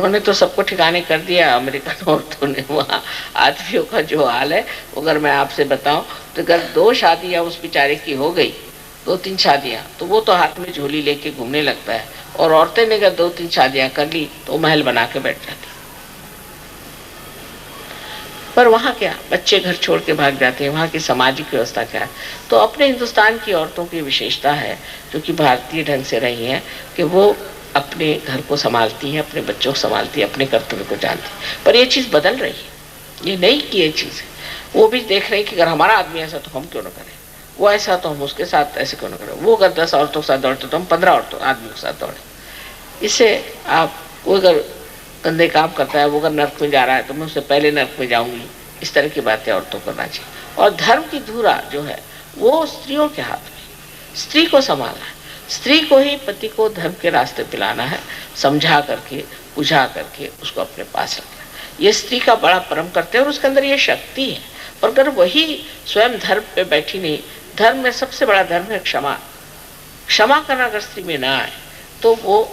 उन्होंने तो सबको ठिकाने कर दिया अमेरिकन औरतों ने। वहाँ आदमियों का जो हाल है, अगर मैं आपसे बताऊं तो अगर 2 शादियां उस बेचारे की हो गई, 2-3 शादियां, तो वो तो हाथ में झोली लेके घूमने लगता है। और औरतें ने अगर 2-3 शादियां कर ली तो महल बना के बैठ जाती। पर वहाँ क्या, बच्चे घर छोड़ के भाग जाते हैं। वहाँ की सामाजिक व्यवस्था क्या है? तो अपने हिंदुस्तान की औरतों की विशेषता है, जो कि भारतीय ढंग से रही है, कि वो अपने घर को संभालती है, अपने बच्चों को संभालती है, अपने कर्तव्य को जानती है। पर ये चीज बदल रही है, ये नहीं की ये चीज है। वो भी देख रहे हैं कि अगर हमारा आदमी ऐसा तो हम क्यों ना करें, वो ऐसा तो हम उसके साथ ऐसे क्यों ना करें। वो अगर 10 औरतों के साथ दौड़ते तो हम 15 औरतों आदमियों के साथ दौड़े। इससे आप, वो अगर गंदे काम करता है, वो अगर नर्क में जा रहा है तो मैं उससे पहले नर्क में जाऊंगी। इस तरह की बातें औरतों को करना चाहिए। और धर्म की धुरा जो है वो स्त्रियों के हाथ में, स्त्री को संभालना है। स्त्री को ही पति को धर्म के रास्ते पिलाना है, समझा करके, बुझा करके उसको अपने पास रखना है। ये स्त्री का बड़ा परम करते हैं और उसके अंदर ये शक्ति है। और अगर वही स्वयं धर्म पे बैठी नहीं, धर्म में सबसे बड़ा धर्म है क्षमा। क्षमा करना अगर स्त्री में ना आए तो वो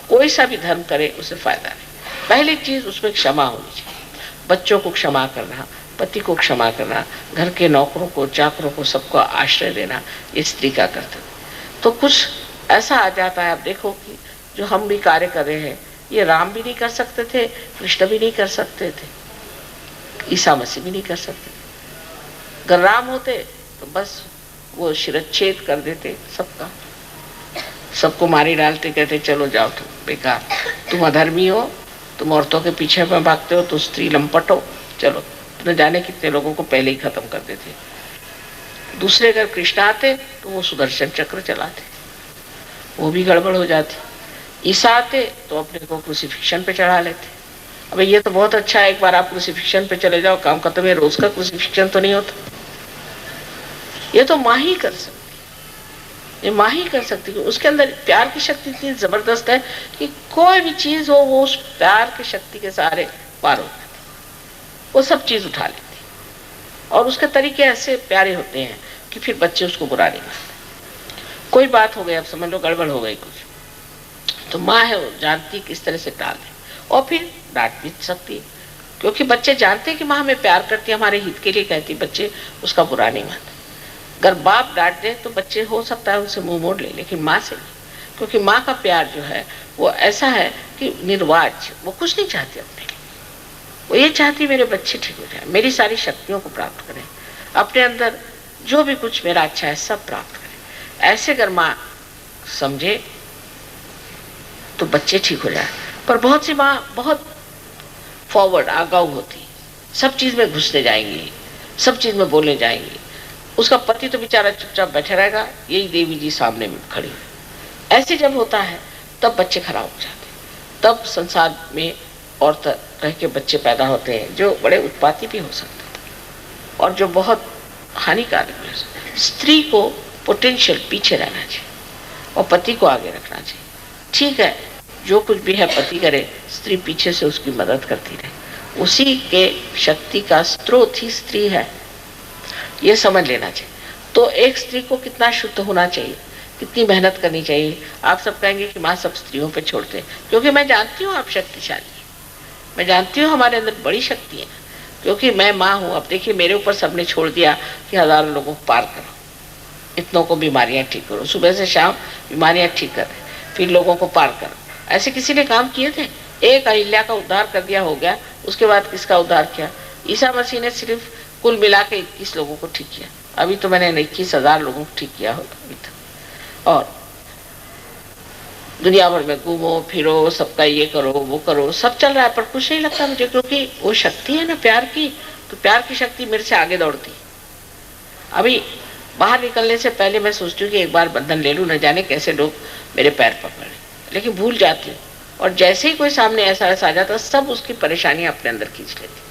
कोई सा भी धर्म करे उसे फायदा नहीं। पहली चीज उसमें क्षमा होनी चाहिए। बच्चों को क्षमा करना, पति को क्षमा करना, घर के नौकरों को, चाकरों को, सबको आश्रय देना, ये स्त्री का कर्तव्य। तो कुछ ऐसा आ जाता है, आप देखो कि जो हम भी कार्य कर रहे हैं, ये राम भी नहीं कर सकते थे, कृष्ण भी नहीं कर सकते थे, ईसा मसीह भी नहीं कर सकते थे। अगर राम होते तो बस वो शिरच्छेद कर देते सबका, सबको मारी डालते, कहते चलो जाओ तुम बेकार, तुम अधर्मी हो, तुम औरतों के पीछे में भागते हो, तो स्त्री लंपट हो, चलो। न जाने कितने लोगों को पहले ही खत्म कर देते। दूसरे अगर कृष्ण आते तो वो सुदर्शन चक्र चलाते, वो भी गड़बड़ हो जाती। ईसा आते तो अपने को क्रूसिफिक्शन पे चढ़ा लेते। अब ये तो बहुत अच्छा है, एक बार आप क्रूसिफिक्शन पे चले जाओ, काम खत्म है। रोज का क्रूसिफिक्शन तो नहीं होता, ये तो माँ ही कर सकती, ये माँ ही कर सकती है। उसके अंदर प्यार की शक्ति इतनी जबरदस्त है कि कोई भी चीज हो वो उस प्यार की शक्ति के सहारे पार हो जाती, वो सब चीज उठा लेती। और उसके तरीके ऐसे प्यारे होते हैं कि फिर बच्चे उसको बुरा नहीं मानते। कोई बात हो गई, अब समझ लो गड़बड़ हो गई कुछ, तो माँ है वो जानती किस तरह से टाल दे, और फिर डांट भी सकती है, क्योंकि बच्चे जानते हैं कि माँ हमें प्यार करती है, हमारे हित के लिए कहती, बच्चे उसका बुरा नहीं मानते। अगर बाप डांट दे तो बच्चे हो सकता है उनसे मुंह मोड़ ले, लेकिन माँ से नहीं, क्योंकि माँ का प्यार जो है वो ऐसा है कि निर्वाज, वो कुछ नहीं चाहती अपने लिए, वो ये चाहती मेरे बच्चे ठीक हो जाए, मेरी सारी शक्तियों को प्राप्त करें, अपने अंदर जो भी कुछ मेरा अच्छा है सब प्राप्त करें। ऐसे अगर माँ समझे तो बच्चे ठीक हो जाए। पर बहुत सी माँ बहुत फॉरवर्ड, आगाऊ होती, सब चीज में घुसने जाएंगी, सब चीज में बोलने जाएंगी। उसका पति तो बेचारा चुपचाप बैठा रहेगा, यही देवी जी सामने में खड़ी है। ऐसे जब होता है तब बच्चे खराब हो जाते, तब संसार में और तरह के बच्चे पैदा होते हैं जो बड़े उत्पाती भी हो सकते हैं और जो बहुत हानिकारक भी हो सकते हैं। स्त्री को पोटेंशियल पीछे रहना चाहिए और पति को आगे रखना चाहिए। ठीक है, जो कुछ भी है पति करे, स्त्री पीछे से उसकी मदद करती रहे, उसी के शक्ति का स्रोत ही स्त्री है, ये समझ लेना चाहिए। तो एक स्त्री को कितना शुद्ध होना चाहिए, कितनी मेहनत करनी चाहिए। आप सब कहेंगे कि माँ सब स्त्रियों पे छोड़ते हैं, क्योंकि मैं जानती हूँ आप शक्तिशाली, मैं जानती हूँ हमारे अंदर बड़ी शक्ति है, क्योंकि मैं माँ हूँ। अब देखिए मेरे ऊपर सबने छोड़ दिया कि हजारों लोगों को पार करो, इतनों को बीमारियां ठीक करो, सुबह से शाम बीमारियां ठीक कर रहे, फिर लोगों को पार करो। ऐसे किसी ने काम किए थे? एक अहिल्या का उद्धार कर दिया, हो गया। उसके बाद किसका उद्धार किया? ईसा मसीह ने सिर्फ कुल मिला के 21 लोगों को ठीक किया। अभी तो मैंने 21,000 लोगों को ठीक किया होगा अभी तक। और दुनिया भर में घूमो फिरो, सबका ये करो वो करो, सब चल रहा है, पर कुछ नहीं लगता मुझे, क्योंकि वो शक्ति है ना प्यार की, तो प्यार की शक्ति मेरे से आगे दौड़ती। अभी बाहर निकलने से पहले मैं सोचती हूँ कि एक बार बंधन ले लूँ, न जाने कैसे लोग मेरे पैर पकड़े, लेकिन भूल जाती हूँ। और जैसे ही कोई सामने ऐसा आ जाता, सब उसकी परेशानियां अपने अंदर खींच लेती।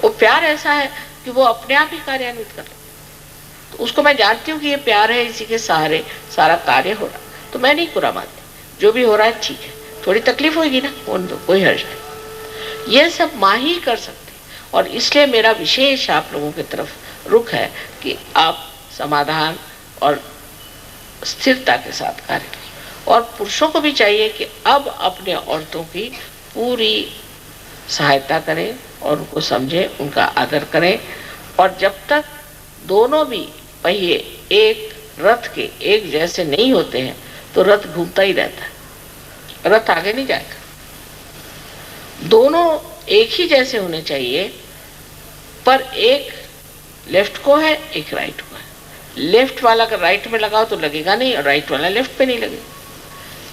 वो प्यार ऐसा है कि वो अपने आप ही कार्यान्वित कर लेती। तो उसको मैं जानती हूँ कि ये प्यार है, इसी के सहारे सारा कार्य हो रहा, तो मैं नहीं बुरा मानती, जो भी हो रहा है ठीक है, थोड़ी तकलीफ होगी ना, कोई हर्ज नहीं, ये सब माँ ही कर सकते। और इसलिए मेरा विशेष आप लोगों की तरफ रुख है कि आप समाधान और स्थिरता के साथ कार्य करें। और पुरुषों को भी चाहिए कि अब अपने औरतों की पूरी सहायता करें और उनको समझें, उनका आदर करें। और जब तक दोनों भी पहिए एक रथ के एक जैसे नहीं होते हैं तो रथ घूमता ही रहता है, रथ आगे नहीं जाएगा। दोनों एक ही जैसे होने चाहिए, पर एक लेफ्ट को है, एक राइट को है। लेफ्ट वाला अगर राइट में लगाओ तो लगेगा नहीं, और राइट वाला लेफ्ट पे नहीं लगेगा।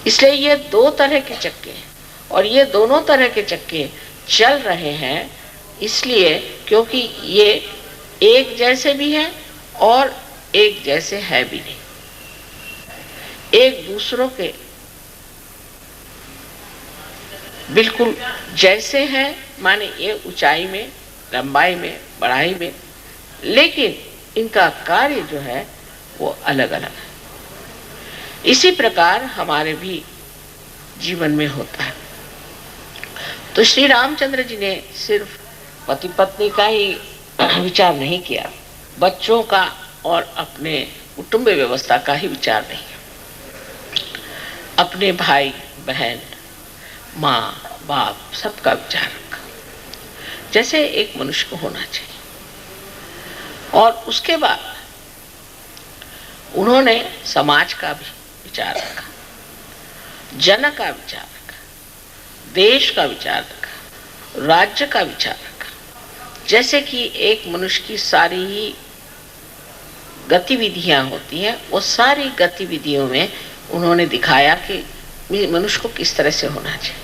इसलिए ये दो तरह के चक्के हैं, और ये दोनों तरह के चक्के चल रहे हैं इसलिए क्योंकि ये एक जैसे भी हैं और एक जैसे है भी नहीं। एक दूसरों के बिल्कुल जैसे हैं, माने ये ऊंचाई में, लंबाई में, बढ़ाई में, लेकिन इनका कार्य जो है वो अलग अलग है। इसी प्रकार हमारे भी जीवन में होता है। तो श्री रामचंद्र जी ने सिर्फ पति पत्नी का ही विचार नहीं किया, बच्चों का और अपने कुटुंब व्यवस्था का ही विचार नहीं किया, अपने भाई बहन, माँ बाप सबका विचार रखा, जैसे एक मनुष्य को होना चाहिए। और उसके बाद उन्होंने समाज का भी विचार रखा, जन का विचार रखा, देश का विचार रखा, राज्य का विचार रखा। जैसे कि एक मनुष्य की सारी ही गतिविधियां होती हैं, वो सारी गतिविधियों में उन्होंने दिखाया कि मनुष्य को किस तरह से होना चाहिए।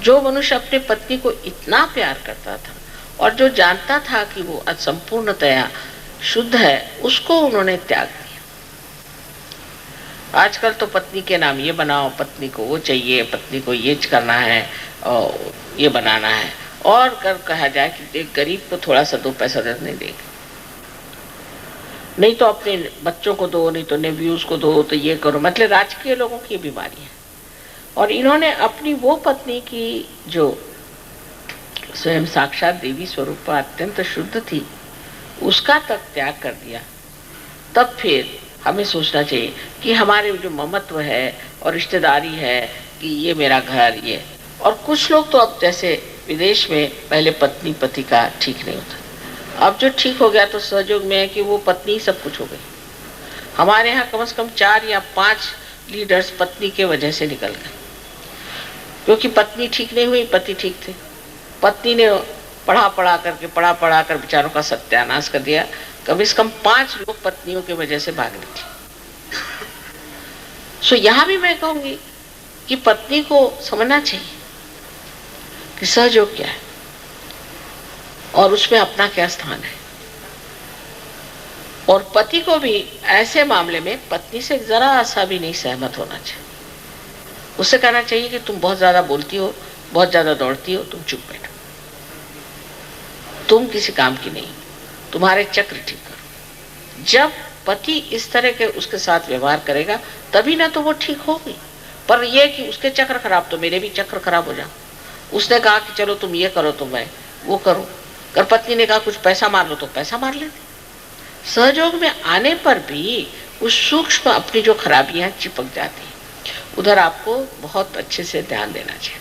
जो मनुष्य अपने पत्नी को इतना प्यार करता था और जो जानता था कि वो असंपूर्णतया शुद्ध है, उसको उन्होंने त्याग दिया। आजकल तो पत्नी के नाम ये बनाओ, पत्नी को वो चाहिए, पत्नी को ये करना है और ये बनाना है, और कर कहा जाए कि एक गरीब को थोड़ा सा 2 पैसा दे नहीं देगा, नहीं तो अपने बच्चों को दो, नहीं तो नेव्यूज को दो, तो ये करो। मतलब राजकीय लोगों की बीमारी है। और इन्होंने अपनी वो पत्नी की जो स्वयं साक्षात देवी स्वरूप अत्यंत शुद्ध थी, उसका तक त्याग कर दिया। तब फिर हमें सोचना चाहिए कि हमारे जो ममत्व है और रिश्तेदारी है कि ये मेरा घर, ये। और कुछ लोग तो अब जैसे विदेश में पहले पत्नी पति का ठीक नहीं होता, अब जो ठीक हो गया तो सहयोग में है कि वो पत्नी सब कुछ हो गई। हमारे यहाँ कम से कम 4 या 5 लीडर्स पत्नी के वजह से निकल गए, क्योंकि पत्नी ठीक नहीं हुई, पति ठीक थे। पत्नी ने पढ़ा कर बेचारों का सत्यानाश कर दिया। कम से कम 5 लोग पत्नियों की वजह से भाग निकले। सो यहाँ भी मैं कहूंगी कि पत्नी को समझना चाहिए कि सहयोग क्या है और उसमें अपना क्या स्थान है। और पति को भी ऐसे मामले में पत्नी से जरा सा भी नहीं सहमत होना चाहिए। उससे कहना चाहिए कि तुम बहुत ज्यादा बोलती हो, बहुत ज्यादा दौड़ती हो, तुम चुप बैठो, तुम किसी काम की नहीं, तुम्हारे चक्र ठीक करो। जब पति इस तरह के उसके साथ व्यवहार करेगा तभी ना तो वो ठीक होगी। पर यह कि उसके चक्र खराब तो मेरे भी चक्र खराब हो जाए। उसने कहा कि चलो तुम ये करो तो मैं वो करूं, अगर पत्नी ने कहा कुछ पैसा मार लो तो पैसा मार लेते। सहयोग में आने पर भी उस सूक्ष्म अपनी जो खराबियां चिपक जाती हैं, उधर आपको बहुत अच्छे से ध्यान देना चाहिए।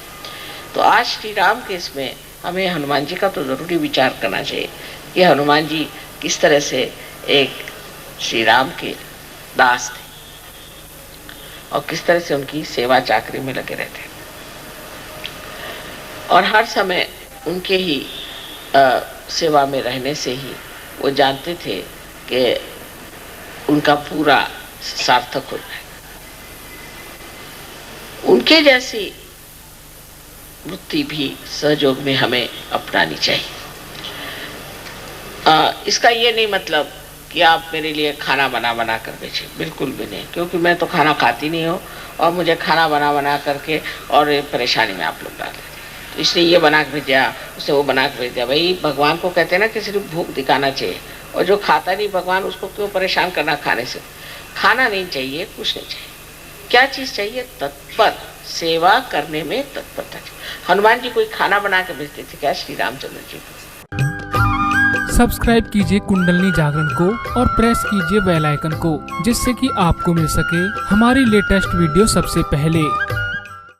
तो आज श्री राम के इसमें हमें हनुमान जी का तो जरूरी विचार करना चाहिए कि हनुमान जी किस तरह से एक श्री राम के दास थे और किस तरह से उनकी सेवा चाकरी में लगे रहते, और हर समय उनके ही सेवा में रहने से ही वो जानते थे कि उनका पूरा सार्थक हो जाएगा। उनके जैसी वृत्ति भी सहयोग में हमें अपनानी चाहिए। इसका ये नहीं मतलब कि आप मेरे लिए खाना बना कर बेचें, बिल्कुल भी नहीं, क्योंकि मैं तो खाना खाती नहीं हूँ और मुझे खाना बना करके और परेशानी में आप लोग डाल देते। तो इसलिए ये बना के भेजा, उसने वो बना के भेज दिया। भाई भगवान को कहते हैं ना कि सिर्फ भूख दिखाना चाहिए, और जो खाता नहीं भगवान उसको क्यों परेशान करना खाने से। खाना नहीं चाहिए, कुछ नहीं चाहिए। क्या चीज चाहिए? तत्पर सेवा करने में तत्परता चाहिए। हनुमान जी कोई खाना बना के भेजते थे क्या श्री रामचंद्र जी को? सब्सक्राइब कीजिए कुंडलनी जागरण को और प्रेस कीजिए बेल आइकन को, जिससे कि आपको मिल सके हमारी लेटेस्ट वीडियो सबसे पहले।